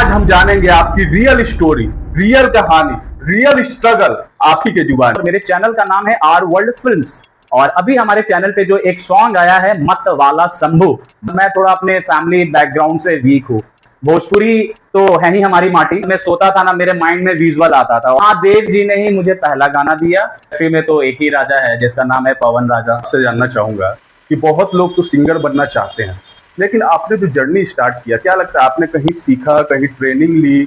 आज हम जानेंगे आपकी रियल स्टोरी, रियल कहानी, रियल स्ट्रगल आप ही के जुबान। मेरे चैनल का नाम है आर वर्ल्ड फिल्म्स और अभी हमारे चैनल पे जो एक सॉन्ग आया है मत वाला शंभू। मैं थोड़ा अपने फैमिली बैकग्राउंड से वीक हूँ। भोजपुरी तो है ही हमारी माटी। मैं सोता था ना, मेरे माइंड में विजुअल आता था। महादेव जी ने ही मुझे पहला गाना दिया। फिर में तो एक ही राजा है जिसका नाम है पवन राजा। आपसे जानना चाहूंगा कि बहुत लोग तो सिंगर बनना चाहते हैं, लेकिन आपने जो जर्नी स्टार्ट किया, क्या लगता है आपने कहीं सीखा, कहीं ट्रेनिंग ली,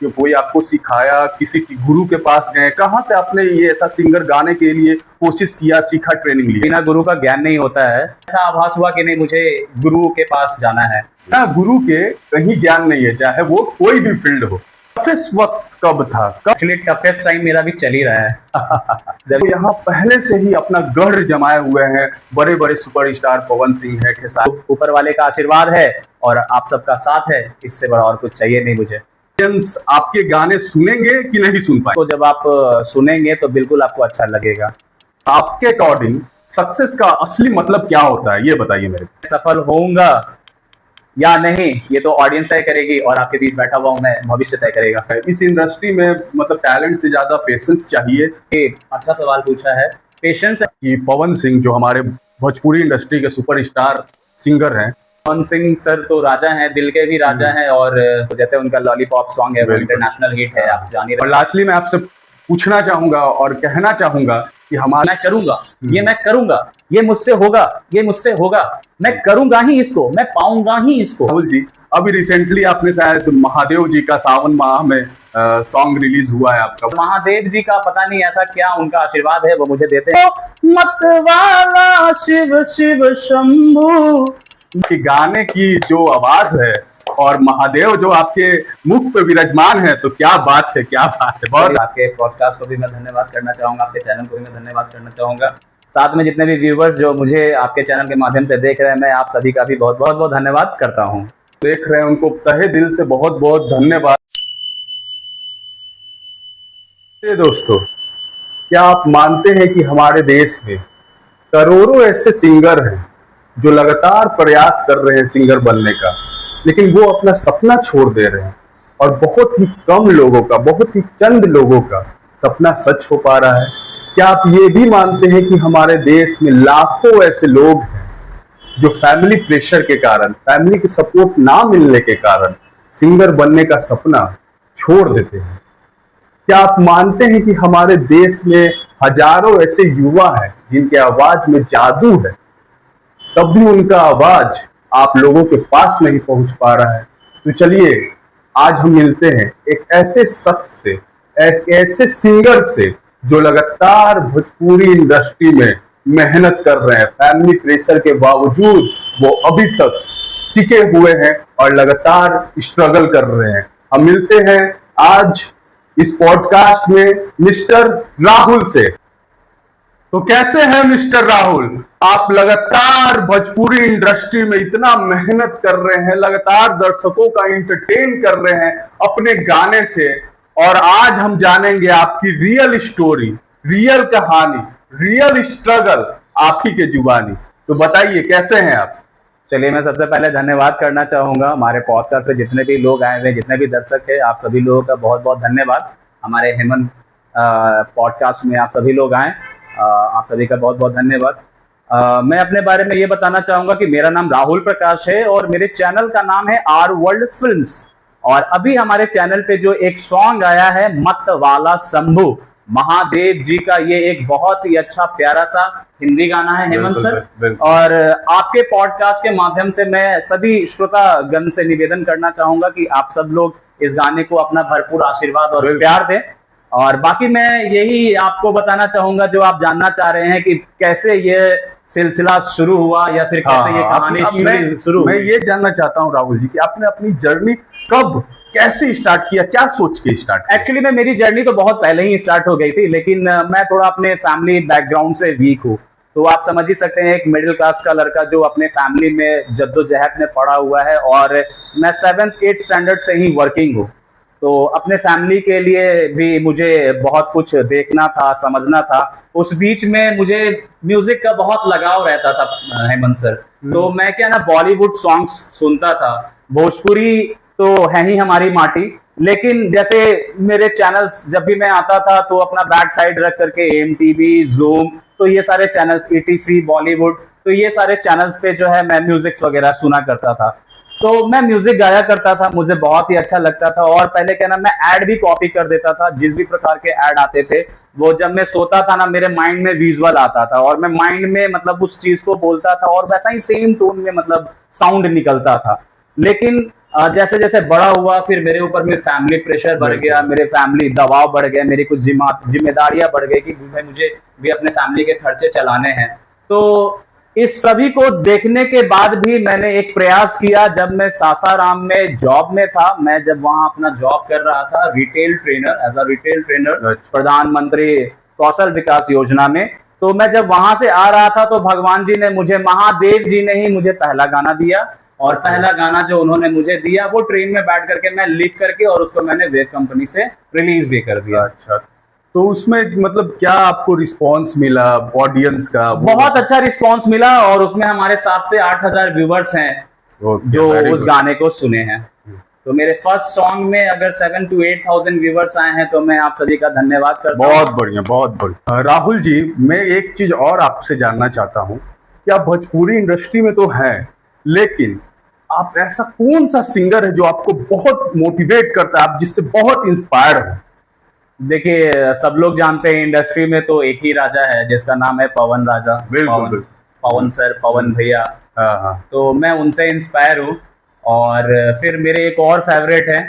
कि कोई आपको सिखाया, किसी गुरु के पास गए? कहाँ से आपने ये ऐसा सिंगर गाने के लिए कोशिश किया, सीखा, ट्रेनिंग लिया? बिना गुरु का ज्ञान नहीं होता है। ऐसा आभास हुआ कि नहीं, मुझे गुरु के पास जाना है। ना, गुरु के कहीं ज्ञान नहीं है, चाहे वो कोई भी फील्ड हो। टफेस्ट वक्त कब था? एक्चुअली टफेस्ट टाइम मेरा भी चल ही रहा है। जब यहाँ पहले से ही अपना गढ़ जमाए हुए हैं बड़े बड़े सुपरस्टार पवन सिंह है, खेसारी। ऊपर वाले का आशीर्वाद है और आप सबका साथ है, इससे बड़ा और कुछ चाहिए नहीं मुझे। आपके गाने सुनेंगे कि नहीं सुन पाए? तो जब आप सुनेंगे तो बिल्कुल आपको अच्छा लगेगा। आपके अकॉर्डिंग सक्सेस का असली मतलब क्या होता है, ये बताइए मेरे को। सफल होऊंगा या नहीं ये तो ऑडियंस तय करेगी और आपके बीच बैठा हुआ हूं मैं, भविष्य तय करेगा। इस इंडस्ट्री में मतलब टैलेंट से ज्यादा पेशेंस चाहिए। एक अच्छा सवाल पूछा है, पेशेंस। कि पवन सिंह जो हमारे भोजपुरी इंडस्ट्री के सुपरस्टार सिंगर हैं, पवन सिंह सर तो राजा हैं, दिल के भी राजा हैं। और जैसे उनका लॉलीपॉप सॉन्ग है वो इंटरनेशनल हिट है, आप जान ही रहे। और लास्टली मैं आपसे पूछना चाहूंगा और कहना चाहूंगा कि हमारा मैं करूंगा, ये मैं करूंगा, ये मुझसे होगा, ये मुझसे होगा, मैं करूंगा ही इसको, मैं पाऊंगा ही इसको। राहुल जी, अभी रिसेंटली आपने शायद महादेव जी का सावन माह में सॉन्ग रिलीज हुआ है आपका। महादेव जी का पता नहीं ऐसा क्या उनका आशीर्वाद है, वो मुझे देते हैं। मत वाला शिव शिव शंभू। कि गाने की जो आवाज है और महादेव जो आपके मुख पे विराजमान है, तो क्या बात है, क्या बात है। बहुत आपके पॉडकास्ट को भी मैं धन्यवाद करना चाहूंगा, आपके चैनल को भी मैं धन्यवाद करना चाहूंगा। साथ में जितने भी व्यूवर्स जो मुझे आपके चैनल के माध्यम से देख रहे हैं, मैं आप सभी का भी बहुत बहुत बहुत धन्यवाद करता हूं। देख रहे हैं उनको तहे दिल से बहुत बहुत धन्यवाद। दोस्तों, क्या आप मानते हैं कि हमारे देश में करोड़ों ऐसे सिंगर हैं जो लगातार प्रयास कर रहे हैं सिंगर बनने का, लेकिन वो अपना सपना छोड़ दे रहे हैं और बहुत ही कम लोगों का, बहुत ही चंद लोगों का सपना सच हो पा रहा है? क्या आप ये भी मानते हैं कि हमारे देश में लाखों ऐसे लोग हैं जो फैमिली प्रेशर के कारण, फैमिली के सपोर्ट ना मिलने के कारण सिंगर बनने का सपना छोड़ देते हैं? क्या आप मानते हैं कि हमारे देश में हजारों ऐसे युवा हैं जिनके आवाज में जादू है, तब भी उनका आवाज आप लोगों के पास नहीं पहुंच पा रहा है? तो चलिए आज हम मिलते हैं एक ऐसे शख्स से, एक ऐसे सिंगर से जो लगातार भोजपुरी इंडस्ट्री में मेहनत कर रहे हैं। फैमिली प्रेशर के बावजूद वो अभी तक टिके हुए हैं और लगातार स्ट्रगल कर रहे हैं। हम मिलते हैं आज इस पॉडकास्ट में मिस्टर राहुल से। तो कैसे हैं मिस्टर राहुल? आप लगातार भोजपुरी इंडस्ट्री में इतना मेहनत कर रहे हैं, लगातार दर्शकों का एंटरटेन कर रहे हैं अपने गाने से, और आज हम जानेंगे आपकी रियल स्टोरी, रियल कहानी, रियल स्ट्रगल आप ही के जुबानी। तो बताइए कैसे हैं आप? चलिए, मैं सबसे पहले धन्यवाद करना चाहूंगा हमारे पॉडकास्ट पे जितने भी लोग आए हुए, जितने भी दर्शक हैं, आप सभी लोगों का बहुत बहुत धन्यवाद। हमारे हेमंत पॉडकास्ट में आप सभी लोग आए, आप सभी का बहुत बहुत धन्यवाद। मैं अपने बारे में ये बताना चाहूंगा कि मेरा नाम राहुल प्रकाश है और मेरे चैनल का नाम है आर वर्ल्ड फिल्म्स। और अभी हमारे चैनल पे जो एक सॉन्ग आया है मत वाला शंभू, महादेव जी का, ये एक बहुत ही अच्छा प्यारा सा हिंदी गाना है हेमंत सर। और आपके पॉडकास्ट के माध्यम से मैं सभी श्रोतागण से निवेदन करना चाहूंगा कि आप सब लोग इस गाने को अपना भरपूर आशीर्वाद और प्यार दें। और बाकी मैं यही आपको बताना चाहूंगा, जो आप जानना चाह रहे हैं कि कैसे ये सिलसिला शुरू हुआ या फिर कैसे ये कहानी शुरू। मैं ये जानना चाहता हूँ राहुल जी कि आपने अपनी जर्नी कब, कैसे स्टार्ट किया, क्या सोच के स्टार्ट किया? एक्चुअली में मेरी जर्नी तो बहुत पहले ही स्टार्ट हो गई थी, लेकिन मैं थोड़ा अपने फैमिली बैकग्राउंड से वीक हूँ। तो आप समझ ही सकते हैं, एक मिडिल क्लास का लड़का जो अपने फैमिली में जद्दोजहद में पड़ा हुआ है, और मैं 7th 8th स्टैंडर्ड से ही वर्किंग हूँ। तो अपने फैमिली के लिए भी मुझे बहुत कुछ देखना था, समझना था। उस बीच में मुझे म्यूजिक का बहुत लगाव रहता था हेमंत सर। तो मैं क्या ना, बॉलीवुड सॉन्ग्स सुनता था। भोजपुरी तो है ही हमारी माटी। लेकिन जैसे मेरे चैनल्स जब भी मैं आता था तो अपना बैक साइड रख करके AMTV, जूम, तो ये सारे चैनल्स, ETC, बॉलीवुड, तो ये सारे चैनल्स पे जो है मैं म्यूजिक्स वगैरह सुना करता था। तो मैं म्यूजिक गाया करता था, मुझे बहुत ही अच्छा लगता था। और पहले क्या ना, मैं ऐड भी कॉपी कर देता था, जिस भी प्रकार के ऐड आते थे वो जब मैं सोता था ना, मेरे माइंड में विजुअल आता था और मैं माइंड में मतलब उस चीज को बोलता था और वैसा ही सेम टोन में मतलब साउंड निकलता था। लेकिन जैसे जैसे बड़ा हुआ, फिर मेरे ऊपर में फैमिली प्रेशर बढ़ गया, मेरे फैमिली दबाव बढ़ गया, मेरी कुछ जिम्मेदारियां बढ़ गई कि मुझे भी अपने फैमिली के खर्चे चलाने हैं। तो इस सभी को देखने के बाद भी मैंने एक प्रयास किया। जब मैं सासाराम में जॉब में था, मैं जब वहां अपना जॉब कर रहा था retail trainer, as a retail trainer, Pradhanmantri Kaushal विकास योजना में, तो मैं जब वहां से आ रहा था तो भगवान जी ने मुझे, महादेव जी ने ही मुझे पहला गाना दिया। और पहला गाना जो उन्होंने मुझे दिया वो ट्रेन में बैठ करके मैं लिख करके और उसको मैंने वेब कंपनी से रिलीज भी कर दिया। अच्छा, तो उसमें मतलब क्या आपको रिस्पांस मिला ऑडियंस का? बहुत अच्छा रिस्पांस मिला और उसमें हमारे 7 से 8 हजार व्यूवर्स हैं जो उस गाने को सुने हैं। तो मेरे फर्स्ट सॉन्ग में अगर 7 to 8 थाउजेंड व्यूवर्स आए हैं तो मैं आप सभी का धन्यवाद करता हूँ। बहुत बढ़िया, बहुत बढ़िया। राहुल जी, मैं एक चीज और आपसे जानना चाहता हूँ कि आप भोजपुरी इंडस्ट्री में तो हैं, लेकिन आप ऐसा कौन सा सिंगर है जो आपको बहुत मोटिवेट करता है, आप जिससे बहुत इंस्पायर हो? देखिए, सब लोग जानते हैं इंडस्ट्री में तो एक ही राजा है जिसका नाम है पवन राजा। बिल्कुल, पवन सर, पवन भैया। हाँ। तो मैं उनसे इंस्पायर हूँ। और फिर मेरे एक और फेवरेट है,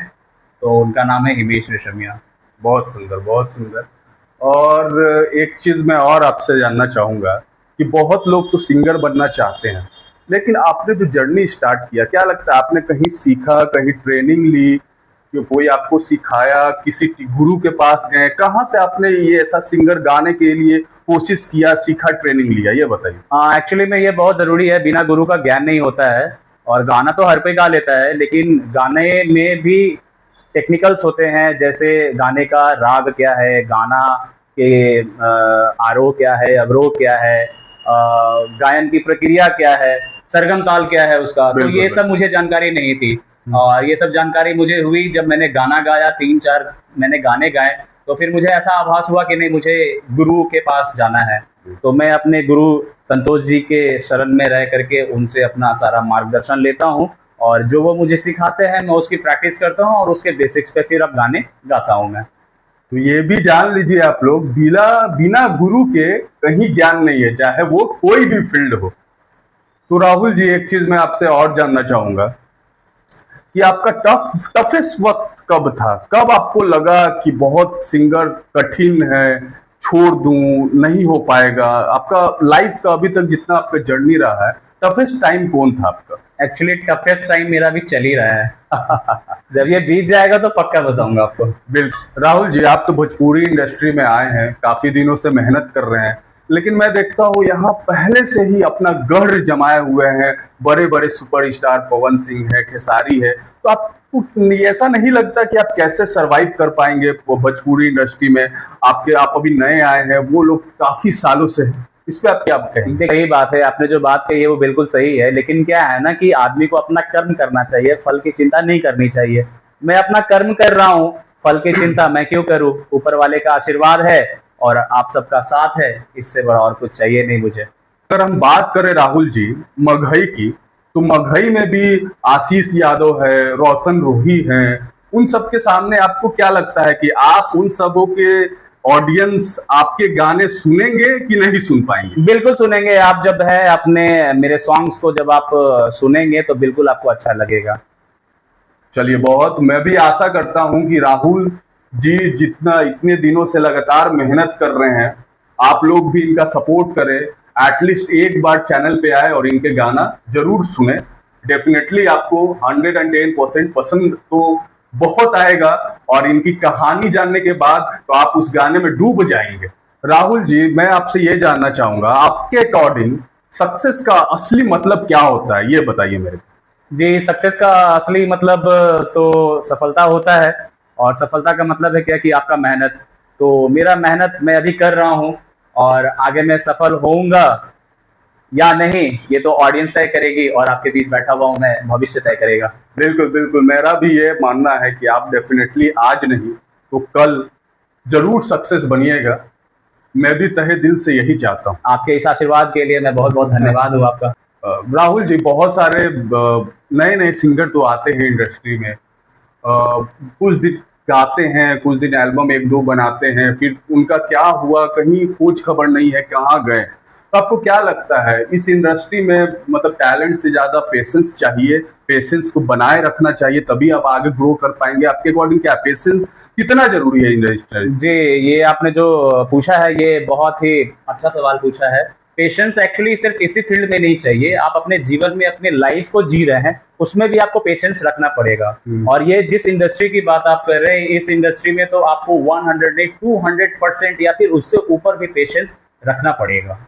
तो उनका नाम है हिमेश रेशमिया। बहुत सुंदर, बहुत सुंदर। और एक चीज मैं और आपसे जानना चाहूंगा कि बहुत लोग तो सिंगर बनना चाहते हैं, लेकिन आपने जो जर्नी स्टार्ट किया, क्या लगता है आपने कहीं सीखा, कहीं ट्रेनिंग ली, कि कोई आपको सिखाया, किसी गुरु के पास गए, कहाँ से आपने ये ऐसा सिंगर गाने के लिए कोशिश किया, सीखा, ट्रेनिंग लिया, ये बताइए। एक्चुअली में ये बहुत जरूरी है, बिना गुरु का ज्ञान नहीं होता है। और गाना तो हर कोई गा लेता है, लेकिन गाने में भी टेक्निकल्स होते हैं, जैसे गाने का राग क्या है, गाना के आरोह क्या है, अवरोह क्या है, गायन की प्रक्रिया क्या है, सरगम ताल क्या है उसका, तो ये सब मुझे जानकारी नहीं थी। और ये सब जानकारी मुझे हुई जब मैंने गाना गाया, 3-4 मैंने गाने गाए, तो फिर मुझे ऐसा आभास हुआ कि नहीं, मुझे गुरु के पास जाना है। तो मैं अपने गुरु संतोष जी के शरण में रह करके उनसे अपना सारा मार्गदर्शन लेता हूँ और जो वो मुझे सिखाते हैं मैं उसकी प्रैक्टिस करता हूँ और उसके बेसिक्स पे फिर अब गाने गाता हूँ मैं। तो ये भी जान लीजिए आप लोग, बिना गुरु के कहीं ज्ञान नहीं है, चाहे वो कोई भी फील्ड हो। तो राहुल जी, एक चीज मैं आपसे और जानना चाहूंगा कि आपका टफेस्ट वक्त कब था? कब आपको लगा कि बहुत सिंगर कठिन है, छोड़ दूं, नहीं हो पाएगा? आपका लाइफ का अभी तक जितना आपका जर्नी रहा है, टफेस्ट टाइम कौन था आपका? एक्चुअली टफेस्ट टाइम मेरा भी चल ही रहा है। जब ये बीत जाएगा तो पक्का बताऊंगा आपको। बिल्कुल। राहुल जी, आप तो भोजपुरी इंडस्ट्री में आए हैं, काफी दिनों से मेहनत कर रहे हैं, लेकिन मैं देखता हूँ यहाँ पहले से ही अपना गढ़ जमाए हुए हैं, बड़े बड़े सुपरस्टार पवन सिंह है, खेसारी है, तो आपको ऐसा नहीं लगता कि आप कैसे सरवाइव कर पाएंगे भोजपुरी इंडस्ट्री में? आप अभी नए आए हैं, वो लोग काफी सालों से हैं, इस पे आप क्या कहेंगे? सही बात है, आपने जो बात कही है वो बिल्कुल सही है, लेकिन क्या है ना कि आदमी को अपना कर्म करना चाहिए, फल की चिंता नहीं करनी चाहिए। मैं अपना कर्म कर रहा हूँ, फल की चिंता मैं क्यों करूँ? ऊपर वाले का आशीर्वाद है और आप सबका साथ है, इससे बड़ा और कुछ चाहिए नहीं मुझे। अगर हम बात करें राहुल जी मगहई की, तो मगहई में भी आशीष यादव है, रोशन रूही हैं, उन सब के सामने आपको क्या लगता है कि आप उन सबों के ऑडियंस आपके गाने सुनेंगे कि नहीं सुन पाएंगे? बिल्कुल सुनेंगे। आप जब है अपने मेरे सॉन्ग्स को जब आप सुनेंगे तो बिल्कुल आपको अच्छा लगेगा। चलिए, बहुत मैं भी आशा करता हूं कि राहुल जी जितना इतने दिनों से लगातार मेहनत कर रहे हैं, आप लोग भी इनका सपोर्ट करें, एटलीस्ट एक बार चैनल पे आए और इनके गाना जरूर सुने। डेफिनेटली आपको 110% पसंद तो बहुत आएगा और इनकी कहानी जानने के बाद तो आप उस गाने में डूब जाएंगे। राहुल जी, मैं आपसे ये जानना चाहूंगा, आपके अकॉर्डिंग सक्सेस का असली मतलब क्या होता है, ये बताइए मेरे को। जी, सक्सेस का असली मतलब तो सफलता होता है, और सफलता का मतलब है क्या कि आपका मेहनत। तो मेरा मेहनत मैं अभी कर रहा हूँ और आगे मैं सफल होऊंगा या नहीं, ये तो ऑडियंस तय करेगी और आपके बीच बैठा हुआ हूं मैं, भविष्य तय करेगा। बिल्कुल बिल्कुल, मेरा भी ये मानना है कि आप डेफिनेटली आज नहीं तो कल जरूर सक्सेस बनिएगा। मैं भी तहे दिल से यही चाहता हूँ। आपके इस आशीर्वाद के लिए मैं बहुत बहुत धन्यवाद हूँ आपका। राहुल जी, बहुत सारे नए नए सिंगर तो आते हैं इंडस्ट्री में, कुछ दिन गाते हैं, कुछ दिन एल्बम एक दो बनाते हैं, फिर उनका क्या हुआ कहीं खोज खबर नहीं है, कहाँ गए। तो आपको क्या लगता है इस इंडस्ट्री में मतलब टैलेंट से ज्यादा पेशेंस चाहिए, पेशेंस को बनाए रखना चाहिए, तभी आप आगे ग्रो कर पाएंगे? आपके अकॉर्डिंग क्या पेशेंस कितना जरूरी है इंडस्ट्री? जी, ये आपने जो पूछा है ये बहुत ही अच्छा सवाल पूछा है। पेशेंस एक्चुअली सिर्फ इसी फील्ड में नहीं चाहिए, आप अपने जीवन में अपने लाइफ को जी रहे हैं उसमें भी आपको पेशेंस रखना पड़ेगा। और ये जिस इंडस्ट्री की बात आप कर रहे हैं, इस इंडस्ट्री में तो आपको 100 नहीं 200% या फिर उससे ऊपर भी पेशेंस रखना पड़ेगा।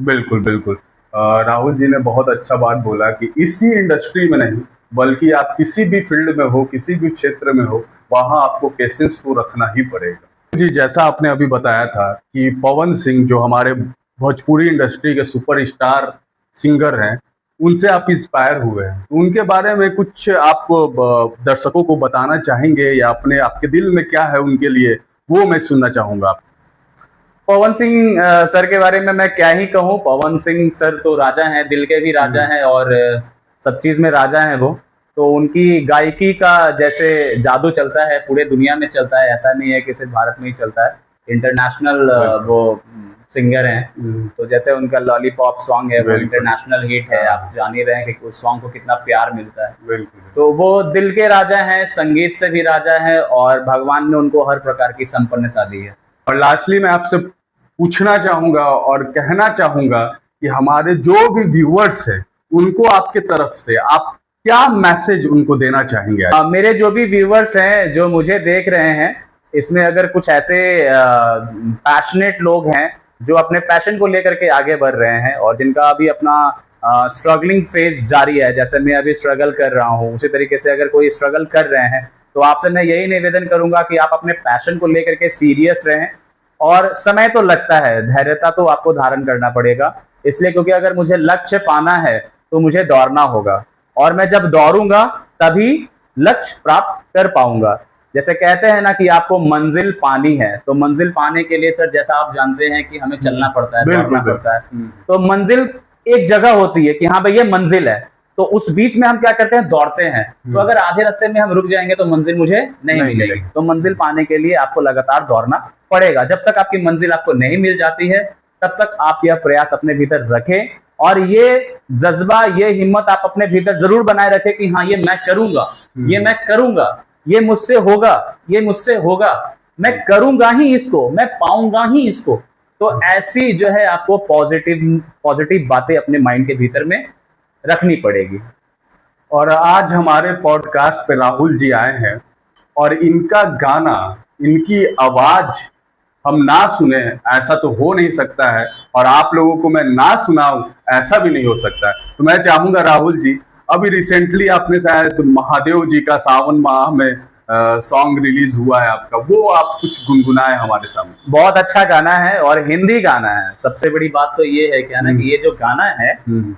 बिल्कुल बिल्कुल, राहुल जी ने बहुत अच्छा बात बोला कि इसी इंडस्ट्री में नहीं बल्कि आप किसी भी फील्ड में हो, किसी भी क्षेत्र में हो, वहां आपको पेशेंस को रखना ही पड़ेगा। जी, जैसा आपने अभी बताया था कि पवन सिंह जो हमारे भोजपुरी इंडस्ट्री के सुपरस्टार सिंगर हैं, उनसे आप इंस्पायर हुए हैं, तो उनके बारे में कुछ आप दर्शकों को बताना चाहेंगे या अपने आपके दिल में क्या है उनके लिए, वो मैं सुनना चाहूंगा। पवन सिंह सर के बारे में मैं क्या ही कहूँ। पवन सिंह सर तो राजा हैं, दिल के भी राजा हैं और सब चीज में राजा हैं वो। तो उनकी गायकी का जैसे जादू चलता है पूरे दुनिया में चलता है, ऐसा नहीं है कि सिर्फ भारत में ही चलता है, इंटरनेशनल वो सिंगर हैं। तो जैसे उनका लॉलीपॉप सॉन्ग है वो इंटरनेशनल हिट है, आप जान ही रहे हैं कि उस सॉन्ग को कितना प्यार मिलता है। तो वो दिल के राजा हैं, संगीत से भी राजा हैं और भगवान ने उनको हर प्रकार की संपन्नता दी है। और लास्टली मैं आपसे पूछना चाहूंगा और कहना चाहूंगा कि हमारे जो भी व्यूअर्स हैं उनको आपके तरफ से आप क्या मैसेज उनको देना चाहेंगे? मेरे जो भी व्यूअर्स हैं जो मुझे देख रहे हैं, इसमें अगर कुछ ऐसे पैशनेट लोग हैं जो अपने पैशन को लेकर के आगे बढ़ रहे हैं और जिनका अभी अपना स्ट्रगलिंग फेज जारी है, जैसे मैं अभी स्ट्रगल कर रहा हूँ, उसी तरीके से अगर कोई स्ट्रगल कर रहे हैं तो आपसे मैं यही निवेदन करूंगा कि आप अपने पैशन को लेकर के सीरियस रहें। और समय तो लगता है, धैर्यता तो आपको धारण करना पड़ेगा, इसलिए क्योंकि अगर मुझे लक्ष्य पाना है तो मुझे दौड़ना होगा और मैं जब दौड़ूंगा तभी लक्ष्य प्राप्त कर पाऊंगा। जैसे कहते हैं ना कि आपको मंजिल पानी है, तो मंजिल पाने के लिए सर जैसा आप जानते हैं कि हमें चलना पड़ता है, दौड़ना पड़ता है। तो मंजिल एक जगह होती है कि हाँ भाई ये मंजिल है, तो उस बीच में हम क्या करते हैं, दौड़ते हैं। तो अगर आधे रास्ते में हम रुक जाएंगे तो मंजिल मुझे नहीं मिलेगी। तो मंजिल पाने के लिए आपको लगातार दौड़ना पड़ेगा। जब तक आपकी मंजिल आपको नहीं मिल जाती है तब तक आप यह प्रयास अपने भीतर रखें और ये जज्बा, ये हिम्मत आप अपने भीतर जरूर बनाए रखें कि हाँ ये मैं करूंगा, ये मैं करूंगा, ये मुझसे होगा, ये मुझसे होगा, मैं करूंगा ही इसको, मैं पाऊंगा ही इसको। तो ऐसी जो है आपको पॉजिटिव बातें अपने माइंड के भीतर में रखनी पड़ेगी। और आज हमारे पॉडकास्ट पे राहुल जी आए हैं और इनका गाना, इनकी आवाज हम ना सुने ऐसा तो हो नहीं सकता है, और आप लोगों को मैं ना सुनाऊं ऐसा भी नहीं हो सकता है। तो मैं चाहूंगा राहुल जी, अभी रिसेंटली आपने शायद महादेव जी का सावन माह में सॉन्ग रिलीज हुआ है आपका, वो आप कुछ गुनगुनाए हमारे सामने। बहुत अच्छा गाना है और हिंदी गाना है। सबसे बड़ी बात तो ये है क्या ना कि ये जो गाना है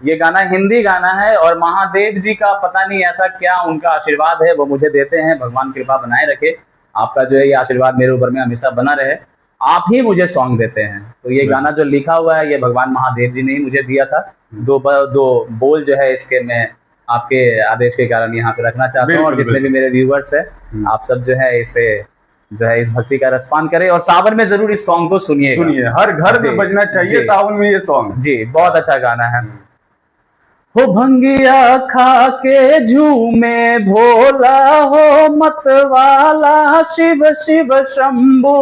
ये गाना हिंदी गाना है और महादेव जी का पता नहीं ऐसा क्या उनका आशीर्वाद है वो मुझे देते हैं। भगवान कृपा बनाए रखे, आपका जो है ये आशीर्वाद मेरे ऊपर में हमेशा बना रहे। आप ही मुझे सॉन्ग देते हैं, तो ये गाना जो लिखा हुआ है ये भगवान महादेव जी ने ही मुझे दिया था। दो बोल जो है इसके मैं आपके आदेश के कारण यहाँ पे रखना चाहता हूँ। और जितने भी मेरे व्यूअर्स हैं आप सब जो है इसे जो है इस भक्ति का रसपान करें और सावन में जरूर इस सॉन्ग को सुनिए। हर घर में बजना चाहिए सावन में ये सॉन्ग। जी, बहुत अच्छा गाना है। हो भंगिया खा के झूमे भोला हो मतवाला शिव शिव शंभु,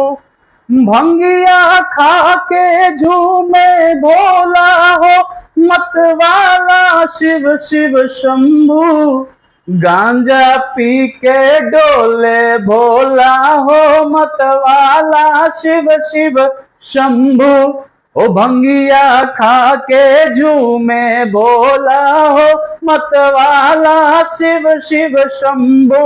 भंगिया खा के झूमे भोला हो मतवाला शिव शिव शंभु, गांजा पी के डोले भोला हो मतवाला शिव शिव शंभु, ओ भंगिया खा के झूमे भोला हो मतवाला शिव शिव शंभु।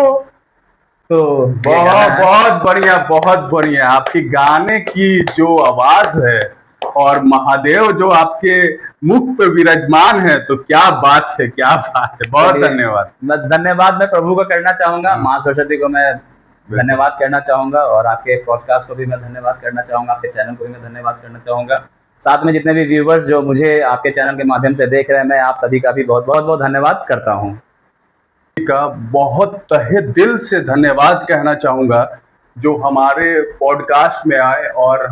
तो बहुत बढ़िया, बहुत बढ़िया। आपकी गाने की जो आवाज है और महादेव जो आपके मुख पे विराजमान है, तो क्या बात है, क्या बात है। बहुत चलिए, धन्यवाद। धन्यवाद मैं प्रभु को करना चाहूंगा, माँ सरस्वती को मैं धन्यवाद करना चाहूंगा, और आपके पॉडकास्ट को भी मैं धन्यवाद करना चाहूंगा, आपके चैनल को भी मैं धन्यवाद करना चाहूंगा। साथ में जितने भी व्यूवर्स जो मुझे आपके चैनल के माध्यम से देख रहे हैं, मैं आप सभी का भी बहुत बहुत बहुत धन्यवाद करता हूँ। का बहुत तहे दिल से धन्यवाद कहना चाहूंगा, जो हमारे पॉडकास्ट में आए और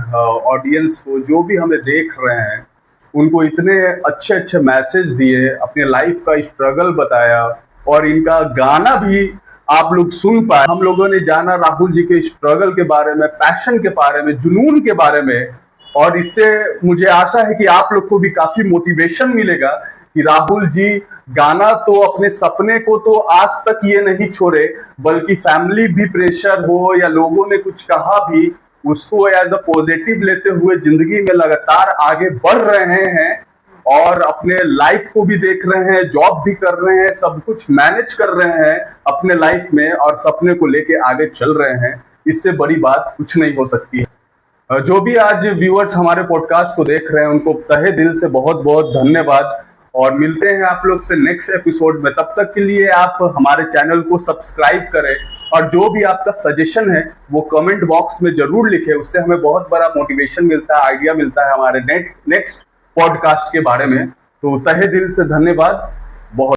ऑडियंस को, जो भी हमें देख रहे हैं, उनको इतने अच्छे अच्छे मैसेज दिए, अपने लाइफ का स्ट्रगल बताया, और इनका गाना भी आप लोग सुन पाए। हम लोगों ने जाना राहुल जी के स्ट्रगल के बारे में, पैशन के बारे में, जुनून के बारे में, और इससे मुझे आशा है कि आप लोग को भी काफी मोटिवेशन मिलेगा कि राहुल जी गाना तो अपने सपने को तो आज तक ये नहीं छोड़े, बल्कि फैमिली भी प्रेशर हो या लोगों ने कुछ कहा भी, उसको एज अ पॉजिटिव लेते हुए जिंदगी में लगातार आगे बढ़ रहे हैं, और अपने लाइफ को भी देख रहे हैं, जॉब भी कर रहे हैं, सब कुछ मैनेज कर रहे हैं अपने लाइफ में, और सपने को लेके आगे चल रहे हैं। इससे बड़ी बात कुछ नहीं हो सकती है। जो भी आज व्यूअर्स हमारे पॉडकास्ट को देख रहे हैं, उनको तहे दिल से बहुत बहुत धन्यवाद, और मिलते हैं आप लोग से नेक्स्ट एपिसोड में। तब तक के लिए आप हमारे चैनल को सब्सक्राइब करें, और जो भी आपका सजेशन है वो कमेंट बॉक्स में जरूर लिखें। उससे हमें बहुत बड़ा मोटिवेशन मिलता है, आइडिया मिलता है हमारे नेक्स्ट पॉडकास्ट के बारे में। तो तहे दिल से धन्यवाद। बहुत